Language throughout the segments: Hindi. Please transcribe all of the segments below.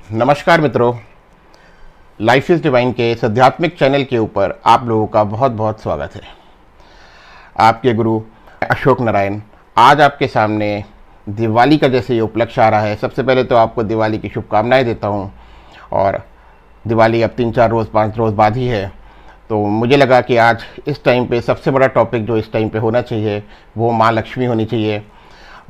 नमस्कार मित्रों, लाइफ इज़ डिवाइन के इस आध्यात्मिक चैनल के ऊपर आप लोगों का बहुत बहुत स्वागत है। आपके गुरु अशोक नारायण आज आपके सामने दिवाली का जैसे ये उपलक्ष्य आ रहा है, सबसे पहले तो आपको दिवाली की शुभकामनाएं देता हूं। और दिवाली अब 3-4 रोज़ 5 रोज़ बाद ही है, तो मुझे लगा कि आज इस टाइम पे सबसे बड़ा टॉपिक जो इस टाइम पे होना चाहिए वो माँ लक्ष्मी होनी चाहिए।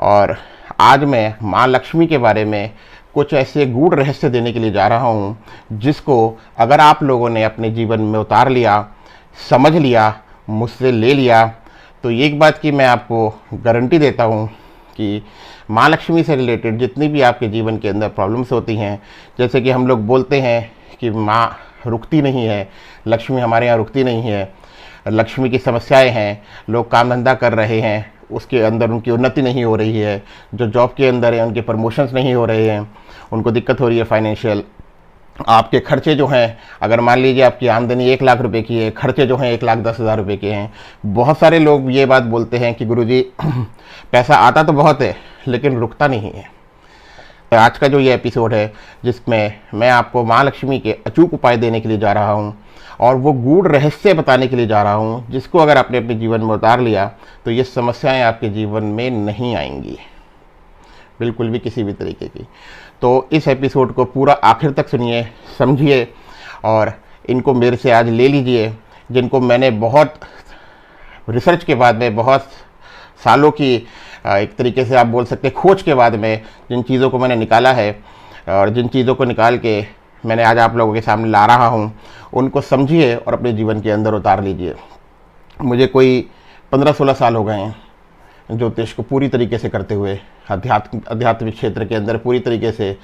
और आज मैं माँ लक्ष्मी के बारे में कुछ ऐसे गूढ़ रहस्य देने के लिए जा रहा हूँ जिसको अगर आप लोगों ने अपने जीवन में उतार लिया, समझ लिया, मुझसे ले लिया, तो एक बात की मैं आपको गारंटी देता हूँ कि माँ लक्ष्मी से रिलेटेड जितनी भी आपके जीवन के अंदर प्रॉब्लम्स होती हैं, जैसे कि हम लोग बोलते हैं कि माँ रुकती नहीं है, लक्ष्मी हमारे यहाँ रुकती नहीं है, लक्ष्मी की समस्याएं हैं, लोग काम धंधा कर रहे हैं उसके अंदर उनकी उन्नति नहीं हो रही है, जो जॉब के अंदर है उनके प्रमोशंस नहीं हो रहे हैं, उनको दिक्कत हो रही है फाइनेंशियल। आपके खर्चे जो हैं, अगर मान लीजिए आपकी आमदनी 1 लाख रुपए की है, खर्चे जो हैं 1,10,000 रुपए के हैं। बहुत सारे लोग ये बात बोलते हैं कि गुरुजी पैसा आता तो बहुत है लेकिन रुकता नहीं है। तो आज का जो ये एपिसोड है जिसमें मैं आपको माँ लक्ष्मी के अचूक उपाय देने के लिए जा रहा हूँ और वो गूढ़ रहस्य बताने के लिए जा रहा हूँ जिसको अगर आपने अपने जीवन में उतार लिया तो ये समस्याएं आपके जीवन में नहीं आएंगी, बिल्कुल भी किसी भी तरीके की। तो इस एपिसोड को पूरा आखिर तक सुनिए, समझिए और इनको मेरे से आज ले लीजिए, जिनको मैंने बहुत रिसर्च के बाद में, बहुत सालों की एक तरीके से आप बोल सकते हैं खोज के बाद में जिन चीज़ों को मैंने निकाला है और जिन चीज़ों को निकाल के मैंने आज आप लोगों के सामने ला रहा हूँ, उनको समझिए और अपने जीवन के अंदर उतार लीजिए। मुझे कोई 15-16 साल हो गए हैं ज्योतिष को पूरी तरीके से करते हुए, आध्यात्मिक क्षेत्र के अंदर पूरी तरीके से।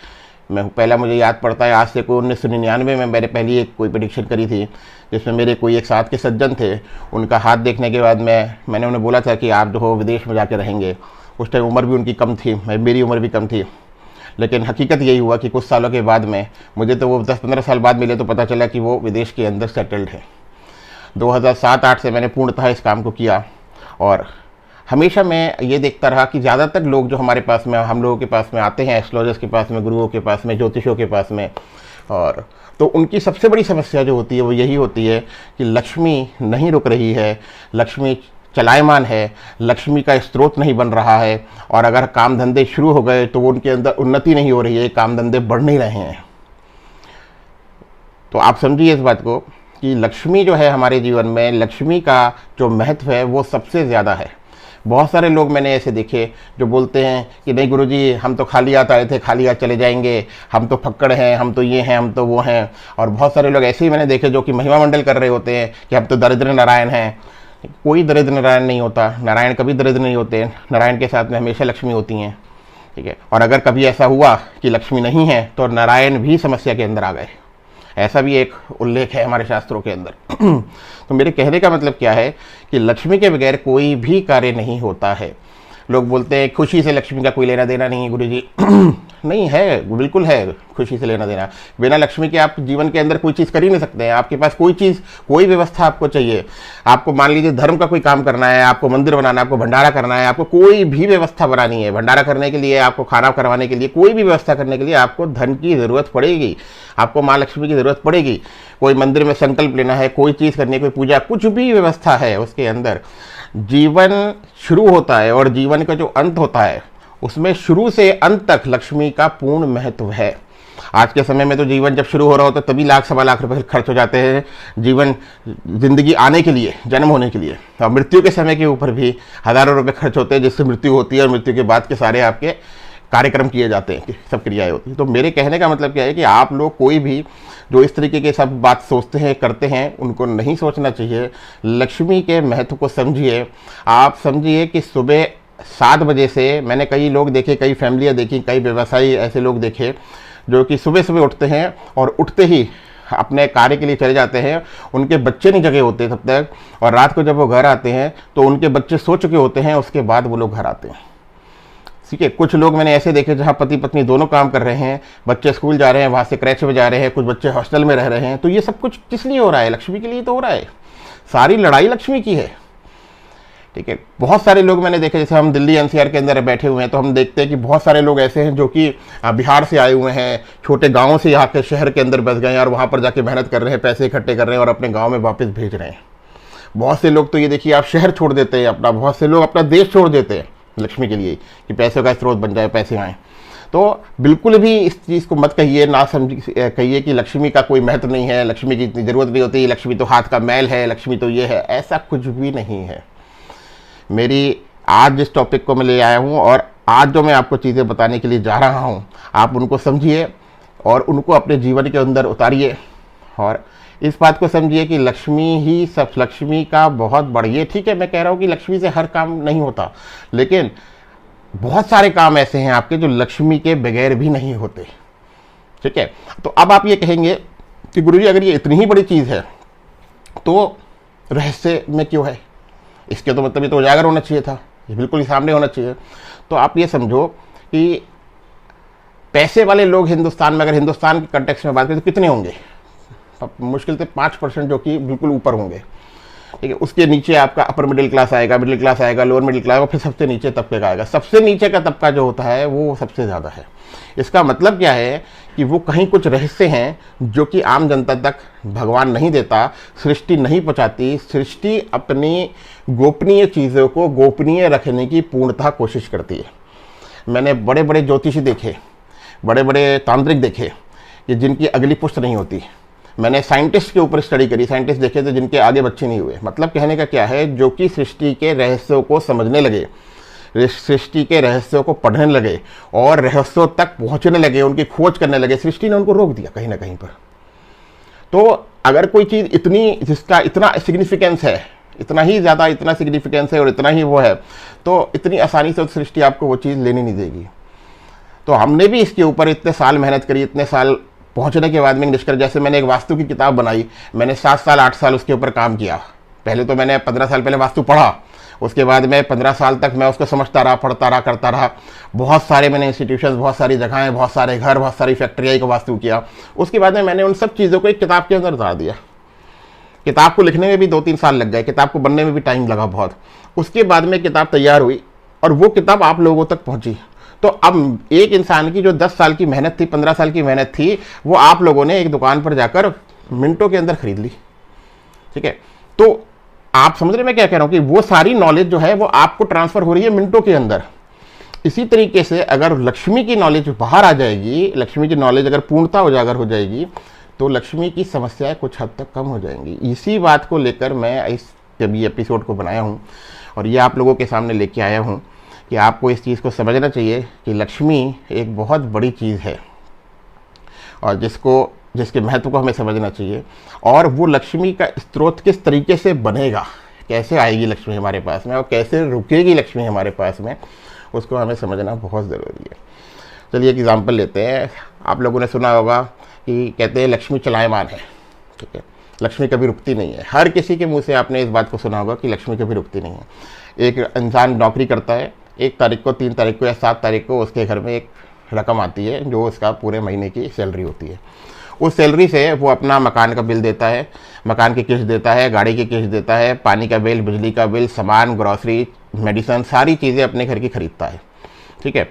मैं पहला मुझे याद पड़ता है आज से कोई 1999 में मैंने पहली एक कोई प्रेडिक्शन करी थी जिसमें मेरे कोई एक साथ के सज्जन थे, उनका हाथ देखने के बाद मैंने उन्हें बोला था कि आप जो हो विदेश में जाके रहेंगे। उस टाइम उम्र भी उनकी कम थी, मेरी उम्र भी कम थी, लेकिन हकीकत यही हुआ कि कुछ सालों के बाद में मुझे तो वो 10-15 साल बाद मिले तो पता चला कि वो विदेश के अंदर सेटल्ड है। 2007-8 से मैंने पूर्णतः इस काम को किया और हमेशा मैं ये देखता रहा कि ज़्यादातर लोग जो हमारे पास में, हम लोगों के पास में आते हैं, एस्ट्रोलॉजर्स के पास में, गुरुओं के पास में, ज्योतिषों के पास में, और तो उनकी सबसे बड़ी समस्या जो होती है वो यही होती है कि लक्ष्मी नहीं रुक रही है, लक्ष्मी चलायमान है, लक्ष्मी का स्रोत नहीं बन रहा है, और अगर काम धंधे शुरू हो गए तो वो उनके अंदर उन्नति नहीं हो रही है, काम धंधे बढ़ नहीं रहे हैं। तो आप समझिए इस बात को कि लक्ष्मी जो है हमारे जीवन में, लक्ष्मी का जो महत्व है वो सबसे ज़्यादा है। बहुत सारे लोग मैंने ऐसे देखे जो बोलते हैं कि नहीं गुरुजी हम तो खाली हाथ आए थे, खाली हाथ चले जाएंगे, हम तो फक्कड़ हैं, हम तो ये हैं, हम तो वो हैं। और बहुत सारे लोग ऐसे ही मैंने देखे जो कि महिमा मंडल कर रहे होते हैं कि हम तो दरिद्र नारायण हैं। कोई दरिद्र नारायण नहीं होता, नारायण कभी दरिद्र नहीं होते, नारायण के साथ में हमेशा लक्ष्मी होती हैं, ठीक है। और अगर कभी ऐसा हुआ कि लक्ष्मी नहीं है तो नारायण भी समस्या के अंदर आ गए, ऐसा भी एक उल्लेख है हमारे शास्त्रों के अंदर। तो मेरे कहने का मतलब क्या है कि लक्ष्मी के बगैर कोई भी कार्य नहीं होता है। लोग बोलते हैं खुशी से लक्ष्मी का कोई लेना देना नहीं है गुरुजी। नहीं है, बिल्कुल है खुशी से लेना देना। बिना लक्ष्मी के आप जीवन के अंदर कोई चीज़ कर ही नहीं सकते हैं। आपके पास कोई चीज़, कोई व्यवस्था आपको चाहिए, आपको मान लीजिए धर्म का कोई काम करना है, आपको मंदिर बनाना है, आपको भंडारा करना है, आपको कोई भी व्यवस्था बनानी है, भंडारा करने के लिए, आपको खाना करवाने के लिए, कोई भी व्यवस्था करने के लिए आपको धन की ज़रूरत पड़ेगी, आपको माँ लक्ष्मी की ज़रूरत पड़ेगी। कोई मंदिर में संकल्प लेना है, कोई चीज़ करनी है, कोई पूजा, कुछ भी व्यवस्था है उसके अंदर जीवन शुरू होता है और जीवन का जो अंत होता है उसमें शुरू से अंत तक लक्ष्मी का पूर्ण महत्व है। आज के समय में तो जीवन जब शुरू हो रहा होता है तभी 1,00,000-1,25,00,000 रुपए खर्च हो जाते हैं जीवन, जिंदगी आने के लिए, जन्म होने के लिए। और मृत्यु के समय के ऊपर भी हज़ारों रुपए खर्च होते हैं जिससे मृत्यु होती है और मृत्यु के बाद के सारे आपके कार्यक्रम किए जाते हैं, सब क्रियाएं होती हैं। तो मेरे कहने का मतलब क्या है कि आप लोग कोई भी जो इस तरीके के सब बात सोचते हैं, करते हैं, उनको नहीं सोचना चाहिए। लक्ष्मी के महत्व को समझिए। आप समझिए कि सुबह 7 बजे से मैंने कई लोग देखे, कई फैमिलियाँ देखी, कई व्यवसायी ऐसे लोग देखे जो कि सुबह सुबह उठते हैं और उठते ही अपने कार्य के लिए चले जाते हैं। उनके बच्चे नहीं जगे होते तब तक, और रात को जब वो घर आते हैं तो उनके बच्चे सो चुके होते हैं, उसके बाद वो लोग घर आते हैं, ठीक है। कुछ लोग मैंने ऐसे देखे जहाँ पति पत्नी दोनों काम कर रहे हैं, बच्चे स्कूल जा रहे हैं, वहाँ से क्रैच में जा रहे हैं, कुछ बच्चे हॉस्टल में रह रहे हैं। तो ये सब कुछ किस लिए हो रहा है? लक्ष्मी के लिए तो हो रहा है। सारी लड़ाई लक्ष्मी की है ठीक है। बहुत सारे लोग मैंने देखे, जैसे हम दिल्ली एनसीआर के अंदर बैठे हुए हैं तो हम देखते हैं कि बहुत सारे लोग ऐसे हैं जो कि बिहार से आए हुए हैं, छोटे गाँव से यहाँ के शहर के अंदर बस गए हैं और वहाँ पर जाके मेहनत कर रहे हैं, पैसे इकट्ठे कर रहे हैं और अपने गाँव में वापस भेज रहे हैं। बहुत से लोग तो ये देखिए आप शहर छोड़ देते हैं अपना, बहुत से लोग अपना देश छोड़ देते हैं लक्ष्मी के लिए कि पैसों का स्रोत बन जाए, पैसे आएँ। तो बिल्कुल भी इस चीज़ को मत कहिए, ना कहिए कि लक्ष्मी का कोई महत्व नहीं है, लक्ष्मी की इतनी ज़रूरत नहीं होती, लक्ष्मी तो हाथ का मैल है, लक्ष्मी तो ये है। ऐसा कुछ भी नहीं है। मेरी आज जिस टॉपिक को मैं ले आया हूँ और आज जो मैं आपको चीज़ें बताने के लिए जा रहा हूँ, आप उनको समझिए और उनको अपने जीवन के अंदर उतारिए और इस बात को समझिए कि लक्ष्मी ही सब, लक्ष्मी का बहुत बढ़िया। ठीक है, मैं कह रहा हूँ कि लक्ष्मी से हर काम नहीं होता, लेकिन बहुत सारे काम ऐसे हैं आपके जो लक्ष्मी के बगैर भी नहीं होते। ठीक है, तो अब आप ये कहेंगे कि गुरुजी अगर ये इतनी ही बड़ी चीज़ है तो रहस्य में क्यों है? इसके तो मतलब ये तो उजागर होना चाहिए था, ये बिल्कुल ही सामने होना चाहिए। तो आप ये समझो कि पैसे वाले लोग हिंदुस्तान में, अगर हिंदुस्तान के कंटेक्स्ट में बात करें तो कितने होंगे? मुश्किल से 5% जो कि बिल्कुल ऊपर होंगे। ठीक है, उसके नीचे आपका अपर मिडिल क्लास आएगा, मिडिल क्लास आएगा, लोअर मिडिल क्लास आएगा, फिर सबसे नीचे तबके का आएगा। सबसे नीचे का तबका जो होता है वो सबसे ज़्यादा है। इसका मतलब क्या है कि वो कहीं कुछ रहस्य हैं जो कि आम जनता तक भगवान नहीं देता, सृष्टि नहीं पहुँचाती। सृष्टि अपनी गोपनीय चीज़ों को गोपनीय रखने की पूर्णतः कोशिश करती है। मैंने बड़े बड़े ज्योतिषी देखे, बड़े बड़े तांत्रिक देखे कि जिनकी अगली पुष्ट नहीं होती। मैंने साइंटिस्ट के ऊपर स्टडी करी, साइंटिस्ट देखे थे जिनके आगे बच्चे नहीं हुए। मतलब कहने का क्या है, जो कि सृष्टि के रहस्यों को समझने लगे, सृष्टि के रहस्यों को पढ़ने लगे और रहस्यों तक पहुंचने लगे, उनकी खोज करने लगे, सृष्टि ने उनको रोक दिया कहीं ना कहीं पर। तो अगर कोई चीज़ इतनी, जिसका इतना सिग्निफिकेंस है, इतना ही ज़्यादा इतना सिग्निफिकेंस है और इतना ही वो है, तो इतनी आसानी से सृष्टि आपको वो चीज़ लेनी नहीं देगी। तो हमने भी इसके ऊपर इतने साल मेहनत करी, इतने साल पहुंचने के बाद में निष्कर्ष, जैसे मैंने एक वास्तु की किताब बनाई, मैंने 7 साल 8 साल उसके ऊपर काम किया। पहले तो मैंने 15 साल पहले वास्तु पढ़ा, उसके बाद में 15 साल तक मैं उसको समझता रहा, पढ़ता रहा, करता रहा। बहुत सारे मैंने इंस्टीट्यूशन, बहुत सारी जगहें, बहुत सारे घर, बहुत सारी फैक्ट्रियाँ को वास्तु किया। उसके बाद में मैंने उन सब चीज़ों को एक किताब के अंदर उतार दिया। किताब को लिखने में भी 2-3 साल लग गए, किताब को बनने में भी टाइम लगा बहुत। उसके बाद में किताब तैयार हुई और वो किताब आप लोगों तक पहुँची। तो अब एक इंसान की जो 10 साल की मेहनत थी, 15 साल की मेहनत थी, वो आप लोगों ने एक दुकान पर जाकर मिनटों के अंदर खरीद ली। ठीक है, तो आप समझ रहे मैं क्या कह रहा हूँ कि वो सारी नॉलेज जो है वो आपको ट्रांसफर हो रही है मिनटों के अंदर। इसी तरीके से अगर लक्ष्मी की नॉलेज बाहर आ जाएगी, लक्ष्मी की नॉलेज अगर पूर्णता उजागर हो जाएगी, तो लक्ष्मी की समस्याएं कुछ हद तक कम हो जाएंगी। इसी बात को लेकर मैं इस अभी एपिसोड को बनाया हूँ और ये आप लोगों के सामने लेके आया हूँ कि आपको इस चीज़ को समझना चाहिए कि लक्ष्मी एक बहुत बड़ी चीज़ है और जिसके महत्व को हमें समझना चाहिए। और वो लक्ष्मी का स्रोत किस तरीके से बनेगा, कैसे आएगी लक्ष्मी हमारे पास में और कैसे रुकेगी लक्ष्मी हमारे पास में, उसको हमें समझना बहुत ज़रूरी है। चलिए एक एग्जाम्पल लेते हैं। आप लोगों ने सुना होगा कि कहते हैं लक्ष्मी चलायमान है। ठीक है, लक्ष्मी कभी रुकती नहीं है। हर किसी के मुंह से आपने इस बात को सुना होगा कि लक्ष्मी कभी रुकती नहीं है। एक इंसान नौकरी करता है, 1 तारीख को, 3 तारीख को या 7 तारीख को उसके घर में एक रकम आती है जो उसका पूरे महीने की सैलरी होती है। उस सैलरी से वो अपना मकान का बिल देता है, मकान की किस्त देता है, गाड़ी की किस्त देता है, पानी का बिल, बिजली का बिल, सामान, ग्रॉसरी, मेडिसिन, सारी चीज़ें अपने घर की खरीदता है। ठीक है,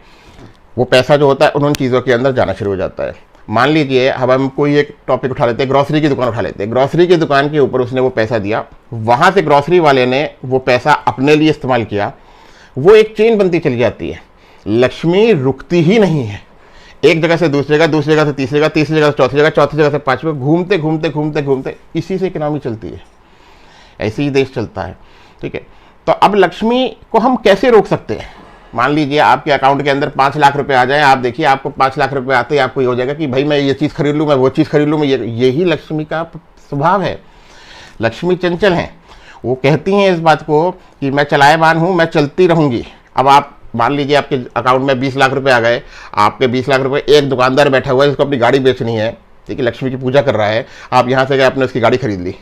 वो पैसा जो होता है उन चीज़ों के अंदर जाना शुरू हो जाता है। मान लीजिए अब हम कोई एक टॉपिक उठा लेते हैं, ग्रॉसरी की दुकान उठा लेते हैं। ग्रॉसरी की दुकान के ऊपर उसने वो पैसा दिया, वहाँ से ग्रॉसरी वाले ने वो पैसा अपने लिए इस्तेमाल किया, वो एक चेन बनती चली जाती है। लक्ष्मी रुकती ही नहीं है। एक जगह से दूसरी जगह, दूसरी जगह से तीसरी जगह, तीसरी जगह से चौथी जगह, चौथी जगह से पांचवी, घूमते घूमते घूमते घूमते इसी से इकोनॉमी चलती है, ऐसे ही देश चलता है। ठीक है, तो अब लक्ष्मी को हम कैसे रोक सकते हैं? मान लीजिए आपके अकाउंट के अंदर 5 लाख रुपए आ जाए, आप देखिए आपको 5 लाख रुपए आते ही आपको ये हो जाएगा कि भाई मैं ये चीज़ खरीद लूँ, मैं वो चीज़ खरीद लूँ, मैं यही लक्ष्मी का स्वभाव है। लक्ष्मी चंचल हैं, वो कहती हैं इस बात को कि मैं चलायमान हूँ, मैं चलती रहूँगी। अब आप मान लीजिए आपके अकाउंट में 20 लाख रुपए आ गए, आपके 20 लाख रुपए एक दुकानदार बैठा हुआ है जिसको अपनी गाड़ी बेचनी है, ठीक है, लक्ष्मी की पूजा कर रहा है, आप यहाँ से गए आपने उसकी गाड़ी खरीद ली।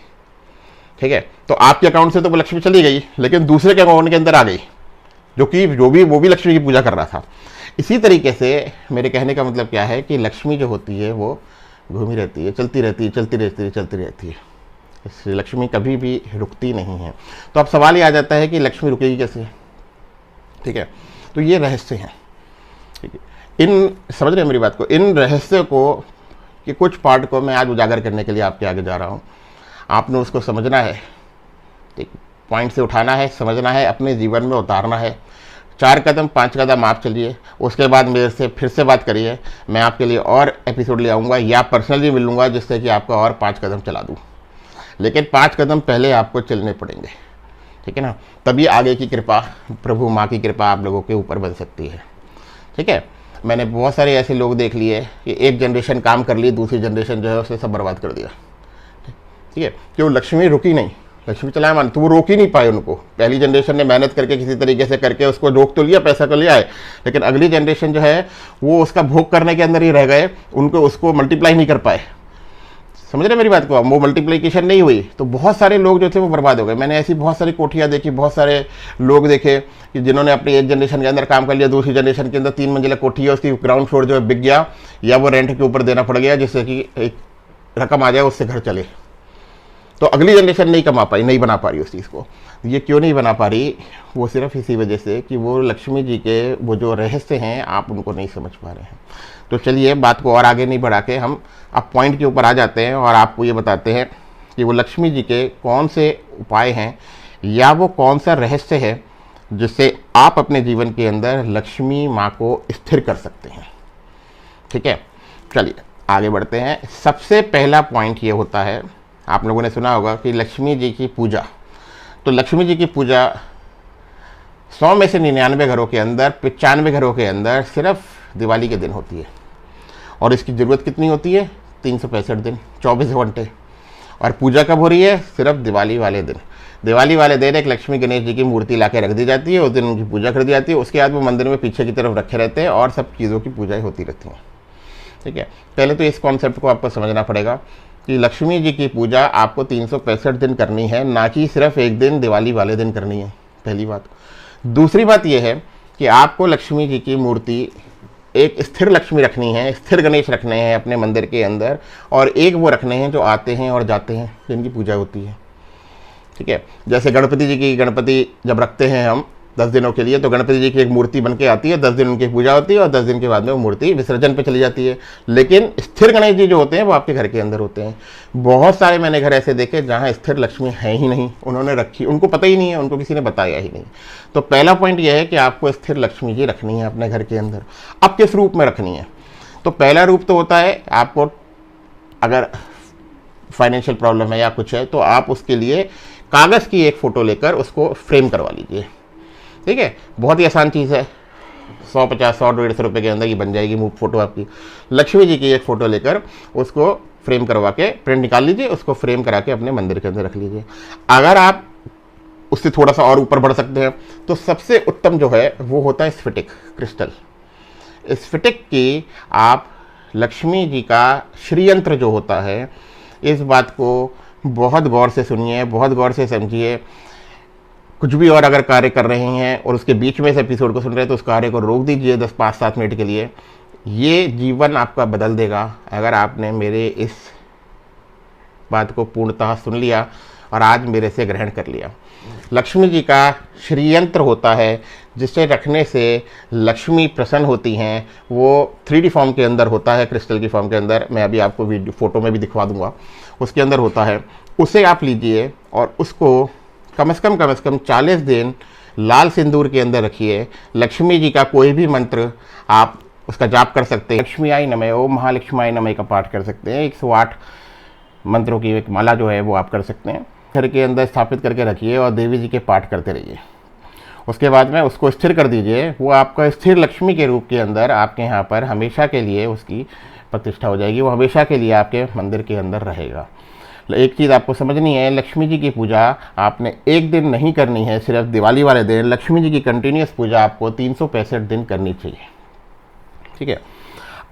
ठीक है, तो आपके अकाउंट से तो वो लक्ष्मी चली गई, लेकिन दूसरे के अकाउंट के अंदर आ गई वो भी लक्ष्मी की पूजा कर रहा था। इसी तरीके से मेरे कहने का मतलब क्या है कि लक्ष्मी जो होती है वो घूमी रहती है, चलती रहती है, चलती रहती है, चलती रहती है। श्री लक्ष्मी कभी भी रुकती नहीं है। तो अब सवाल ये आ जाता है कि लक्ष्मी रुकेगी कैसे, ठीक है। तो ये रहस्य हैं, ठीक है। इन समझ रहे हैं मेरी बात को, इन रहस्य को कि कुछ पार्ट को मैं आज उजागर करने के लिए आपके आगे जा रहा हूँ। आपने उसको समझना है, ठीक, पॉइंट से उठाना है, समझना है, अपने जीवन में उतारना है। 4 कदम 5 कदम आप चलिए, उसके बाद मेरे से फिर से बात करिए। मैं आपके लिए और एपिसोड ले आऊँगा या पर्सनली मिलूँगा जिससे कि आपका और 5 कदम चला दूँ। लेकिन 5 कदम पहले आपको चलने पड़ेंगे, ठीक है ना। तभी आगे की कृपा, प्रभु माँ की कृपा आप लोगों के ऊपर बन सकती है, ठीक है। मैंने बहुत सारे ऐसे लोग देख लिए कि एक जनरेशन काम कर ली, दूसरी जनरेशन जो है उसने सब बर्बाद कर दिया, ठीक है। क्यों? लक्ष्मी रुकी नहीं, लक्ष्मी चलाए मान, तो वो रोक ही नहीं पाए उनको। पहली जनरेशन ने मेहनत करके किसी तरीके से करके उसको रोक तो लिया, पैसा तो लिया है, लेकिन अगली जनरेशन जो है वो उसका भोग करने के अंदर ही रह गए, उनको उसको मल्टीप्लाई नहीं कर पाए। समझ रहे मेरी बात को? वो मल्टीप्लिकेशन नहीं हुई तो बहुत सारे लोग जो थे वो बर्बाद हो गए। मैंने ऐसी बहुत सारी कोठियाँ देखी, बहुत सारे लोग देखे कि जिन्होंने अपनी एक जनरेशन के अंदर काम कर लिया, दूसरी जनरेशन के अंदर 3 मंजिला कोठी है, उसकी ग्राउंड फ्लोर जो है बिक गया या वो रेंट के ऊपर देना पड़ गया, जिससे कि एक रकम आ जाए उससे घर चले। तो अगली जनरेशन नहीं कमा पाई, नहीं बना पा रही उस चीज़ को। ये क्यों नहीं बना पा रही? वो सिर्फ इसी वजह से कि वो लक्ष्मी जी के वो जो रहस्य हैं आप उनको नहीं समझ पा रहे हैं। तो चलिए बात को और आगे नहीं बढ़ा के हम अब पॉइंट के ऊपर आ जाते हैं और आपको ये बताते हैं कि वो लक्ष्मी जी के कौन से उपाय हैं या वो कौन सा रहस्य है जिससे आप अपने जीवन के अंदर लक्ष्मी माँ को स्थिर कर सकते हैं, ठीक है। चलिए आगे बढ़ते हैं। सबसे पहला पॉइंट ये होता है, आप लोगों ने सुना होगा कि लक्ष्मी जी की पूजा। तो लक्ष्मी जी की पूजा 100 में से 99 घरों के अंदर, 95 घरों के अंदर सिर्फ दिवाली के दिन होती है। और इसकी ज़रूरत कितनी होती है? 365 दिन, 24 घंटे। और पूजा कब हो रही है? सिर्फ दिवाली वाले दिन। दिवाली वाले दिन एक लक्ष्मी गणेश जी की मूर्ति ला के रख दी जाती है, उस दिन उनकी पूजा कर दी जाती है। उसके बाद वो मंदिर में पीछे की तरफ रखे रहते हैं और सब चीज़ों की पूजाएँ होती रहती हैं, ठीक है। पहले तो इस कॉन्सेप्ट को आपको समझना पड़ेगा कि लक्ष्मी जी की पूजा आपको 365 दिन करनी है, ना कि सिर्फ एक दिन दिवाली वाले दिन करनी है, पहली बात। दूसरी बात यह है कि आपको लक्ष्मी जी की मूर्ति एक स्थिर लक्ष्मी रखनी है, स्थिर गणेश रखने हैं अपने मंदिर के अंदर, और एक वो रखने हैं जो आते हैं और जाते हैं, जिनकी पूजा होती है, ठीक है। जैसे गणपति जी की, गणपति जब रखते हैं हम 10 दिनों के लिए, तो गणपति जी की एक मूर्ति बन के आती है, 10 दिन उनकी पूजा होती है और 10 दिन के बाद में वो मूर्ति विसर्जन पे चली जाती है। लेकिन स्थिर गणेश जी जो होते हैं वो आपके घर के अंदर होते हैं। बहुत सारे मैंने घर ऐसे देखे जहाँ स्थिर लक्ष्मी है ही नहीं, उन्होंने रखी, उनको पता ही नहीं है, उनको किसी ने बताया ही नहीं। तो पहला पॉइंट यह है कि आपको स्थिर लक्ष्मी जी रखनी है अपने घर के अंदर। अब किस रूप में रखनी है? तो पहला रूप तो होता है, आपको अगर फाइनेंशियल प्रॉब्लम है या कुछ है तो आप उसके लिए कागज़ की एक फ़ोटो लेकर उसको फ्रेम करवा लीजिए, ठीक है। बहुत ही आसान चीज़ है, 150, 100, 150 रुपये के अंदर ये बन जाएगी फोटो आपकी। लक्ष्मी जी की एक फ़ोटो लेकर उसको फ्रेम करवा के प्रिंट निकाल लीजिए, उसको फ्रेम करा के अपने मंदिर के अंदर रख लीजिए। अगर आप उससे थोड़ा सा और ऊपर बढ़ सकते हैं तो सबसे उत्तम जो है वो होता है स्फटिक क्रिस्टल। स्फटिक की आप लक्ष्मी जी का श्रीयंत्र जो होता है, इस बात को बहुत गौर से सुनिए, बहुत गौर से समझिए। कुछ भी और अगर कार्य कर रहे हैं और उसके बीच में इस एपिसोड को सुन रहे हैं तो उस कार्य को रोक दीजिए 10-5-7 मिनट के लिए। ये जीवन आपका बदल देगा अगर आपने मेरे इस बात को पूर्णतः सुन लिया और आज मेरे से ग्रहण कर लिया। लक्ष्मी जी का श्रीयंत्र होता है जिसे रखने से लक्ष्मी प्रसन्न होती हैं। वो 3D फॉर्म के अंदर होता है, क्रिस्टल की फॉर्म के अंदर। मैं अभी आपको वीडियो फोटो में भी दिखवा दूंगा, उसके अंदर होता है। उसे आप लीजिए और उसको कम से कम 40 दिन लाल सिंदूर के अंदर रखिए। लक्ष्मी जी का कोई भी मंत्र आप उसका जाप कर सकते हैं। लक्ष्मी आई नमः, ओम महालक्ष्मी नमः का पाठ कर सकते हैं। 108 मंत्रों की एक माला जो है वो आप कर सकते हैं। घर के अंदर स्थापित करके रखिए और देवी जी के पाठ करते रहिए। उसके बाद में उसको स्थिर कर दीजिए। वो आपका स्थिर लक्ष्मी के रूप के अंदर आपके यहाँ पर हमेशा के लिए उसकी प्रतिष्ठा हो जाएगी। वो हमेशा के लिए आपके मंदिर के अंदर रहेगा। एक चीज़ आपको समझनी है, लक्ष्मी जी की पूजा आपने एक दिन नहीं करनी है, सिर्फ दिवाली वाले दिन। लक्ष्मी जी की कंटिन्यूस पूजा आपको 365 दिन करनी चाहिए, ठीक है।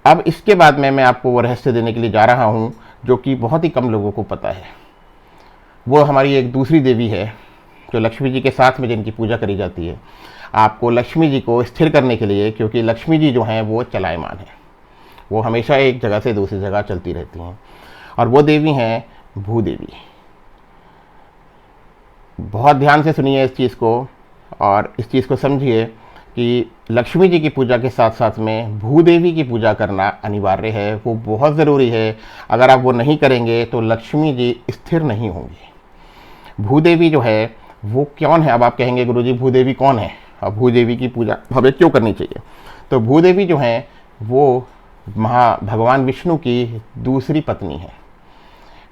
अब इसके बाद में मैं आपको वो रहस्य देने के लिए जा रहा हूँ जो कि बहुत ही कम लोगों को पता है। वो हमारी एक दूसरी देवी है जो लक्ष्मी जी के साथ में जिनकी पूजा करी जाती है। आपको लक्ष्मी जी को स्थिर करने के लिए, क्योंकि लक्ष्मी जी जो हैं वो चलायमान है, वो हमेशा एक जगह से दूसरी जगह चलती रहती हैं, और वो देवी हैं भूदेवी। बहुत ध्यान से सुनिए इस चीज़ को और इस चीज़ को समझिए कि लक्ष्मी जी की पूजा के साथ साथ में भूदेवी की पूजा करना अनिवार्य है, वो बहुत ज़रूरी है। अगर आप वो नहीं करेंगे तो लक्ष्मी जी स्थिर नहीं होंगी। भूदेवी जो है वो कौन है? अब आप कहेंगे गुरुजी भूदेवी कौन है, अब भूदेवी की पूजा हमें क्यों करनी चाहिए? तो भूदेवी जो है वो भगवान विष्णु की दूसरी पत्नी है।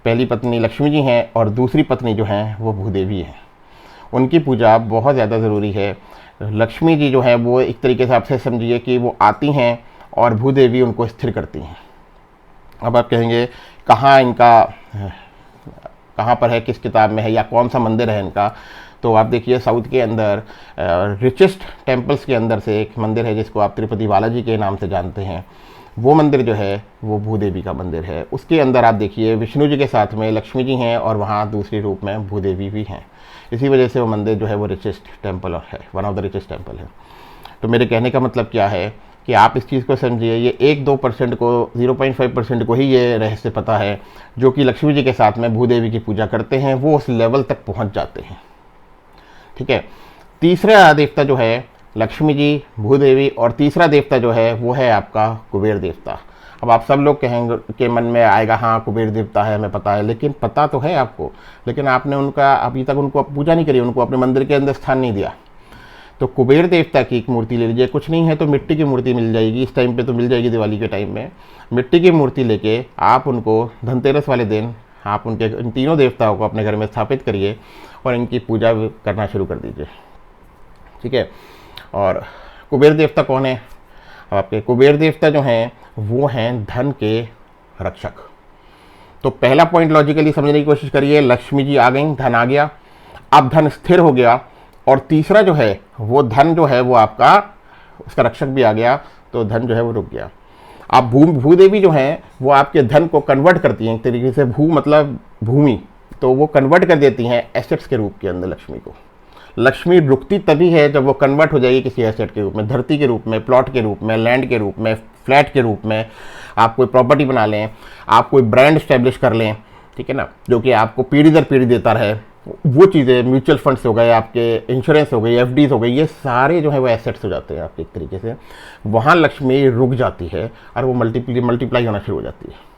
पहली पत्नी लक्ष्मी जी हैं और दूसरी पत्नी जो हैं वो भूदेवी हैं। उनकी पूजा बहुत ज़्यादा ज़रूरी है। लक्ष्मी जी जो है वो एक तरीके से आपसे समझिए कि वो आती हैं और भूदेवी उनको स्थिर करती हैं। अब आप कहेंगे कहाँ इनका, कहाँ पर है, किस किताब में है या कौन सा मंदिर है इनका? तो आप देखिए साउथ के अंदर रिचेस्ट टेम्पल्स के अंदर से एक मंदिर है जिसको आप तिरुपति बालाजी के नाम से जानते हैं। वो मंदिर जो है वो भूदेवी का मंदिर है। उसके अंदर आप देखिए विष्णु जी के साथ में लक्ष्मी जी हैं और वहाँ दूसरी रूप में भूदेवी भी हैं। इसी वजह से वो मंदिर जो है वो रिचेस्ट टेम्पल है, one of the richest temple है। तो मेरे कहने का मतलब क्या है कि आप इस चीज़ को समझिए, ये 1-2% को, 0.5% को ही ये रहस्य पता है जो कि लक्ष्मी जी के साथ में भूदेवी की पूजा करते हैं, वो उस लेवल तक पहुँच जाते हैं। ठीक है। तीसरा देवता जो है लक्ष्मी जी, भूदेवी और तीसरा देवता जो है वो है आपका कुबेर देवता। अब आप सब लोग कहेंगे के मन में आएगा हाँ कुबेर देवता है, हमें पता है, लेकिन पता तो है आपको, लेकिन आपने उनका अभी तक उनको पूजा नहीं करी, उनको अपने मंदिर के अंदर स्थान नहीं दिया। तो कुबेर देवता की एक मूर्ति ले लीजिए, कुछ नहीं है तो मिट्टी की मूर्ति मिल जाएगी, इस टाइम पे तो मिल जाएगी दिवाली के टाइम में। मिट्टी की मूर्ति लेके आप उनको धनतेरस वाले दिन आप उनके इन तीनों देवताओं को अपने घर में स्थापित करिए और इनकी पूजा करना शुरू कर दीजिए। ठीक है। और कुबेर देवता कौन है? अब आपके कुबेर देवता जो हैं वो हैं धन के रक्षक। तो पहला पॉइंट लॉजिकली समझने की कोशिश करिए, लक्ष्मी जी आ गई, धन आ गया, अब धन स्थिर हो गया। और तीसरा जो है वो धन जो है वो आपका उसका रक्षक भी आ गया, तो धन जो है वो रुक गया। अब भूदेवी जो है वो आपके धन को कन्वर्ट करती हैं एक तरीके से, भू मतलब भूमि, तो वो कन्वर्ट कर देती हैं एसेट्स के रूप के अंदर लक्ष्मी को। लक्ष्मी रुकती तभी है जब वो कन्वर्ट हो जाएगी किसी एसेट के रूप में, धरती के रूप में, प्लॉट के रूप में, लैंड के रूप में, फ्लैट के रूप में। आप कोई प्रॉपर्टी बना लें, आप कोई ब्रांड स्टैब्लिश कर लें, ठीक है ना, जो कि आपको पीढ़ी दर पीढ़ी देता रहे। वो चीज़ें म्यूचुअल फंड्स हो गए, आपके इंश्योरेंस हो गई, एफडीज हो गई, ये सारे जो है वो एसेट्स हो जाते हैं आपके एक तरीके से। वहाँ लक्ष्मी रुक जाती है और वो मल्टीप्लाई होना शुरू हो जाती है।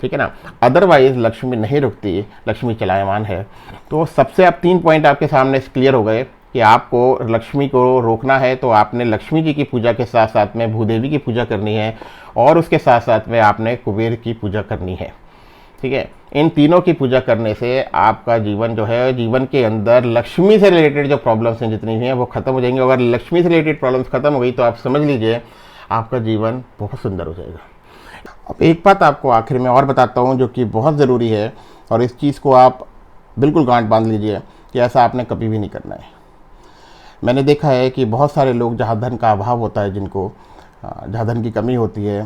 ठीक है ना। अदरवाइज लक्ष्मी नहीं रुकती, लक्ष्मी चलायमान है। तो सबसे आप 3 पॉइंट आपके सामने क्लियर हो गए कि आपको लक्ष्मी को रोकना है तो आपने लक्ष्मी जी की पूजा के साथ साथ में भूदेवी की पूजा करनी है और उसके साथ साथ में आपने कुबेर की पूजा करनी है। ठीक है। इन तीनों की पूजा करने से आपका जीवन जो है, जीवन के अंदर लक्ष्मी से रिलेटेड जो प्रॉब्लम्स हैं जितनी भी हैं वो खत्म हो जाएंगी। अगर लक्ष्मी से रिलेटेड प्रॉब्लम्स खत्म हो गई तो आप समझ लीजिए आपका जीवन बहुत सुंदर हो जाएगा। अब एक बात आपको आखिर में और बताता हूँ जो कि बहुत ज़रूरी है, और इस चीज़ को आप बिल्कुल गांठ बांध लीजिए कि ऐसा आपने कभी भी नहीं करना है। मैंने देखा है कि बहुत सारे लोग जहाँ धन का अभाव होता है, जिनको जहाँ धन की कमी होती है,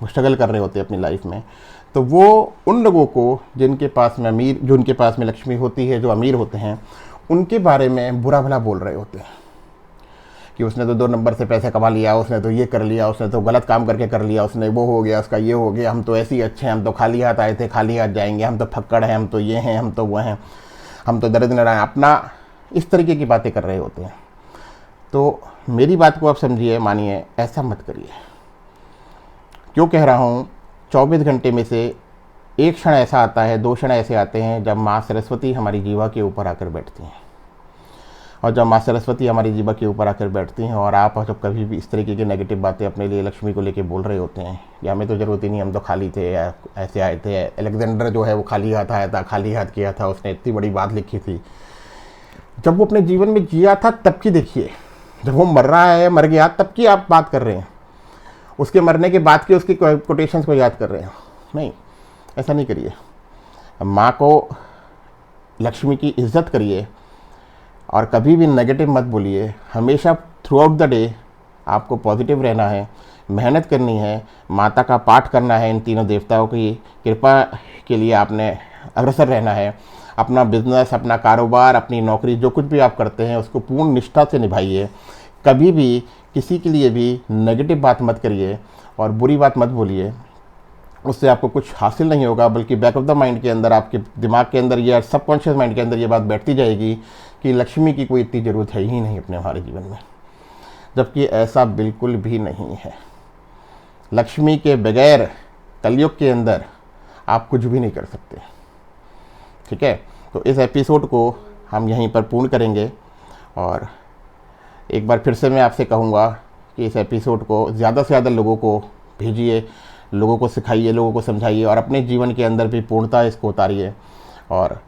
वो स्ट्रगल कर रहे होते हैं अपनी लाइफ में, तो वो उन लोगों को जिनके पास में जो उनके पास में लक्ष्मी होती है, जो अमीर होते हैं, उनके बारे में बुरा भला बोल रहे होते हैं कि उसने तो 2 नंबर से पैसे कमा लिया, उसने तो ये कर लिया, उसने तो गलत काम करके कर लिया, उसने वो हो गया, उसका ये हो गया, हम तो ऐसे ही अच्छे हैं, हम तो खाली हाथ आए थे खाली हाथ जाएंगे, हम तो फक्कड़ हैं, हम तो ये हैं, हम तो वो हैं, हम तो दर्द न अपना, इस तरीके की बातें कर रहे होते हैं। तो मेरी बात को आप समझिए, मानिए, ऐसा मत करिए। क्यों कह रहा हूँ? 24 घंटे में से एक क्षण ऐसा आता है, 2 क्षण ऐसे आते हैं जब माँ सरस्वती हमारी जीवा के ऊपर आकर बैठती हैं। और जब माँ सरस्वती हमारी जीवा के ऊपर आकर बैठती हैं और आप जब कभी भी इस तरीके की नेगेटिव बातें अपने लिए लक्ष्मी को लेके बोल रहे होते हैं, या हमें तो ज़रूरत ही नहीं, हम तो खाली थे, या ऐसे आए थे, अलेक्जेंडर जो है वो खाली हाथ आया था, खाली हाथ किया था, उसने इतनी बड़ी बात लिखी थी। जब वो अपने जीवन में जिया था तब की देखिए, जब वो मर रहा है, मर गया, तब की आप बात कर रहे हैं, उसके मरने के बाद की उसकी कोटेशंस को याद कर रहे हैं। नहीं, ऐसा नहीं करिए। माँ को, लक्ष्मी की इज्जत करिए और कभी भी नेगेटिव मत बोलिए। हमेशा थ्रू आउट द डे आपको पॉजिटिव रहना है, मेहनत करनी है, माता का पाठ करना है, इन तीनों देवताओं की कृपा के लिए आपने अग्रसर रहना है। अपना बिजनेस, अपना कारोबार, अपनी नौकरी, जो कुछ भी आप करते हैं उसको पूर्ण निष्ठा से निभाइए। कभी भी किसी के लिए भी नेगेटिव बात मत करिए और बुरी बात मत बोलिए। उससे आपको कुछ हासिल नहीं होगा, बल्कि बैक ऑफ द माइंड के अंदर, आपके दिमाग के अंदर या सबकॉन्शियस माइंड के अंदर ये बात बैठती जाएगी कि लक्ष्मी की कोई इतनी ज़रूरत है ही नहीं अपने हमारे जीवन में, जबकि ऐसा बिल्कुल भी नहीं है। लक्ष्मी के बगैर कलयुग के अंदर आप कुछ भी नहीं कर सकते। ठीक है, तो इस एपिसोड को हम यहीं पर पूर्ण करेंगे, और एक बार फिर से मैं आपसे कहूँगा कि इस एपिसोड को ज़्यादा से ज़्यादा लोगों को भेजिए, लोगों को सिखाइए, लोगों को समझाइए, और अपने जीवन के अंदर भी पूर्णता इसको उतारिए। और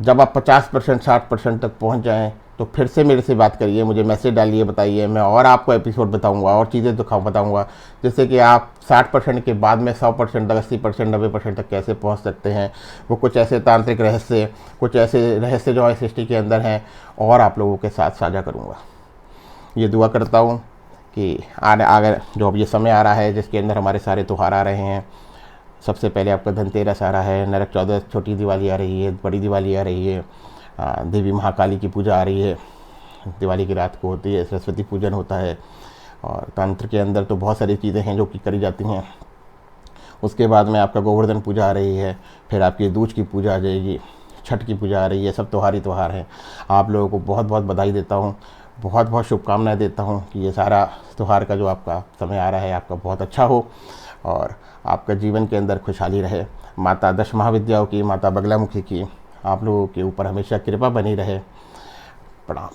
जब आप 50% 60% तक पहुंच जाएं तो फिर से मेरे से बात करिए, मुझे मैसेज डालिए, बताइए, मैं और आपको एपिसोड बताऊंगा और चीज़ें बताऊंगा, जिससे कि आप 60% के बाद में 100% तक, 80%, 90% तक कैसे पहुंच सकते हैं। वो कुछ ऐसे तांत्रिक रहस्य, कुछ ऐसे रहस्य जो इस सृष्टि के अंदर हैं, और आप लोगों के साथ साझा करूँगा। ये दुआ करता हूँ कि आगे जो अब ये समय आ रहा है जिसके अंदर हमारे सारे त्यौहार आ रहे हैं। सबसे पहले आपका धनतेरस आ रहा है, नरक चौदस, छोटी दिवाली आ रही है, बड़ी दिवाली आ रही है, देवी महाकाली की पूजा आ रही है, दिवाली की रात को होती है, सरस्वती पूजन होता है, और तंत्र के अंदर तो बहुत सारी चीज़ें हैं जो कि करी जाती हैं। उसके बाद में आपका गोवर्धन पूजा आ रही है, फिर आपकी दूज की पूजा आ जाएगी, छठ की पूजा आ रही है। सब त्यौहार हैं। आप लोगों को बहुत बहुत बधाई देता हूँ, बहुत बहुत शुभकामनाएं देता हूँ कि ये सारा त्यौहार का जो आपका समय आ रहा है आपका बहुत अच्छा हो, और आपका जीवन के अंदर खुशहाली रहे। माता दश महाविद्याओं की, माता बगलामुखी की आप लोगों के ऊपर हमेशा कृपा बनी रहे। प्रणाम।